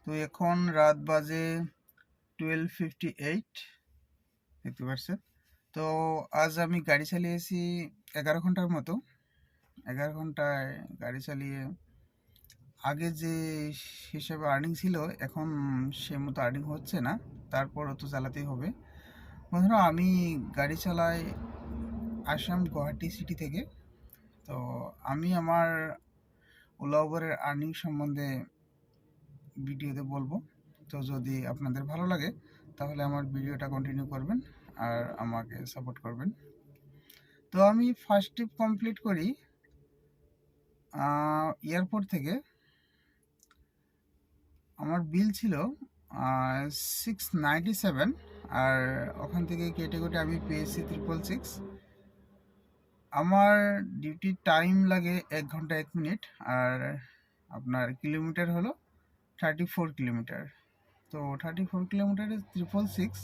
তো এখন রাত বাজে 12:58, দেখতে পাচ্ছেন। তো আজ আমি গাড়ি চালিয়েছি 11 ঘন্টার মতো। 11 ঘন্টায় গাড়ি চালিয়ে আগে যে হিসেবে আর্নিং ছিল এখন সে মতো আর্নিং হচ্ছে না, তারপরও তো চালাতেই হবে। বন্ধুরা, আমি গাড়ি চালাই আসাম গুয়াহাটি সিটি থেকে। তো আমি আমার ওলা উবেরের আর্নিং সম্বন্ধে ভিডিওতে বলবো। তো যদি আপনাদের ভালো লাগে তাহলে আমার ভিডিওটা কন্টিনিউ করবেন আর আমাকে সাপোর্ট করবেন। তো আমি ফার্স্ট ট্রিপ কমপ্লিট করি এয়ারপোর্ট থেকে। আমার বিল ছিল 697, আর ওখান থেকে কেটে কেটে আমি পেয়েছি 666। আমার ডিউটি টাইম লাগে 1 ঘন্টা 1 মিনিট, আর আপনার কিলোমিটার হলো 34 কিলোমিটার। তো 34 কিলোমিটারে 666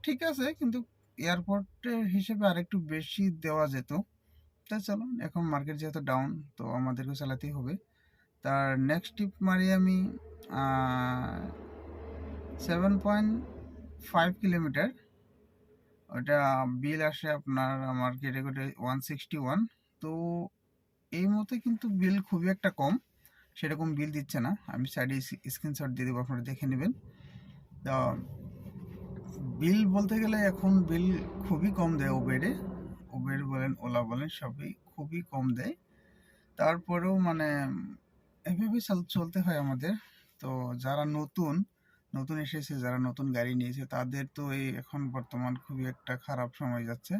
ঠিক আছে, কিন্তু এয়ারপোর্টের হিসেবে আরেকটু বেশি দেওয়া যেত। তাই চলো, এখন মার্কেট যেহেতু ডাউন তো আমাদেরকে চালাতেই হবে। তার নেক্সট ট্রিপ মারি আমি 7.5 কিলোমিটার। ওটা বিল আসে আপনার আমার কেটে কেটে 161। তো এই মতে কিন্তু বিল খুবই একটা কম, সেরকম বিল দিচ্ছে না। আমি সাইডে স্ক্রিনশট দিয়ে দেবো, আপনারা দেখে নেবেন। তো বিল বলতে গেলে এখন বিল খুবই কম দেয় উবেরে। উবের বলেন, ওলা বলেন, সবই খুবই কম দেয়। তারপরেও মানে এভাবে চলতে হয় আমাদের। তো যারা নতুন নতুন এসেছে, যারা নতুন গাড়ি নিয়েছে, তাদের তো এই এখন বর্তমান খুবই একটা খারাপ সময় যাচ্ছে।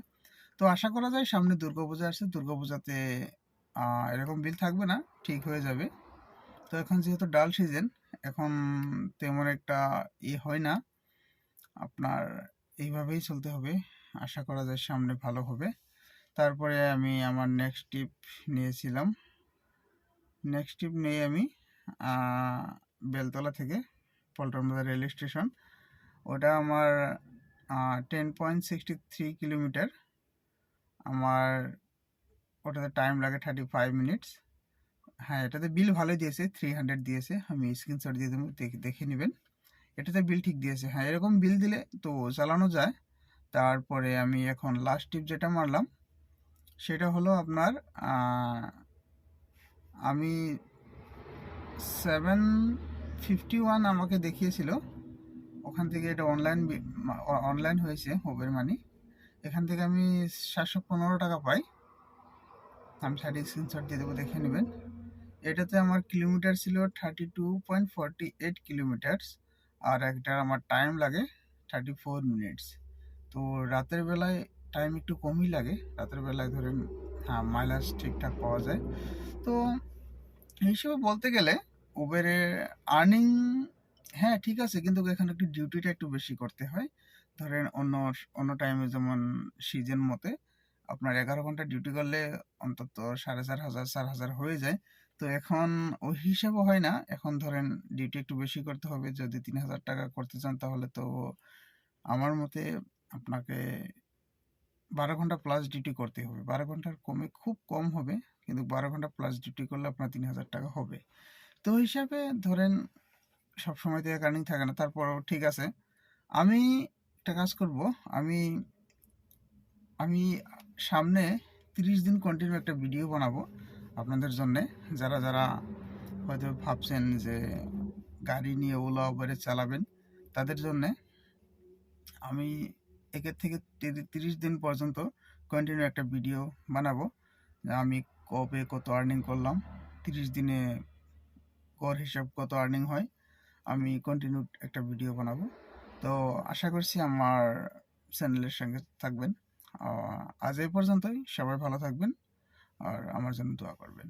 তো আশা করা যায় সামনে দুর্গাপূজা আসছে, দুর্গাপূজাতে এরকম বিল থাকবে না, ঠিক হয়ে যাবে। তো এখন যেহেতু ডাল সিজন, এখন তেমন একটা হয় না আপনার, এইভাবেই চলতে হবে। আশা করা যায় সামনে ভালো হবে। তারপরে আমি আমার নেক্সট ট্রিপ নিয়েছিলাম। নেক্সট ট্রিপ নিয়ে আমি বেলতলা থেকে পল্টন বাজার রেল স্টেশন। ওটা আমার 10.63 কিলোমিটার। আমার ওটাতে টাইম লাগে 35 মিনিটস। হ্যাঁ, এটাতে বিল ভালোই দিয়েছে, 300 দিয়েছে। আমি স্ক্রিনশট দিয়ে দেবো, দেখে নেবেন। এটাতে বিল ঠিক দিয়েছে। হ্যাঁ, এরকম বিল দিলে তো চালানো যায়। তারপরে আমি এখন লাস্ট ট্রিপ যেটা মারলাম সেটা হলো আপনার আমি 751 আমাকে দেখিয়েছিল। ওখান থেকে এটা অনলাইন হয়েছে উবের মানি। এখান থেকে আমি 715 টাকা পাই। আমি সাইডে স্ক্রিনশট দিয়ে দেবো, দেখে নেবেন। এটাতে আমার কিলোমিটার ছিল 32.48 কিলোমিটার, আর একটা আমার টাইম লাগে 34 মিনিটস। তো রাতের বেলায় টাইম একটু কমই লাগে, রাতের বেলায় ধরেন হ্যাঁ মাইলেজ ঠিকঠাক পাওয়া যায়। তো এই হিসেবে বলতে গেলে উবেরের আর্নিং হ্যাঁ ঠিক আছে, কিন্তু এখানে একটু ডিউটিটা একটু বেশি করতে হয়। ধরেন অন্য অন্য টাইমে যেমন সিজন মতে আপনার 11 ঘন্টা ডিউটি করলে অন্তত 4,500 4,000 হয়ে যায়। তো এখন ওই হিসাবে হয় না। এখন ধরেন ডিউটি একটু বেশি করতে হবে, যদি 3,000 টাকা করতে চান তাহলে তো আমার মতে আপনাকে 12 ঘন্টা প্লাস ডিউটি করতে হবে। 12 ঘন্টার কমে খুব কম হবে, কিন্তু 12 ঘন্টা প্লাস ডিউটি করলে আপনার 3,000 টাকা হবে। তো হিসাবে ধরেন সবসময় তো এক আর্নিং থাকে না, তারপরও ঠিক আছে। আমি একটা কাজ করব, আমি আমি সামনে 30 দিন কন্টিনিউ একটা ভিডিও বানাবো আপনাদের জন্যে। যারা যারা হয়তো ভাবছেন যে গাড়ি নিয়ে ওলা উবেরে চালাবেন, তাদের জন্যে আমি 1 থেকে 30 দিন পর্যন্ত কন্টিনিউ একটা ভিডিও বানাবো, যে আমি কবে কত আর্নিং করলাম, 30 দিনে গড় হিসাব কত আর্নিং হয়। আমি কন্টিনিউ একটা ভিডিও বানাবো। তো আশা করছি আমার চ্যানেলের সঙ্গে থাকবেন। আজ এই পর্যন্তই। সবাই ভালো থাকবেন আর আমার জন্য দোয়া করবেন।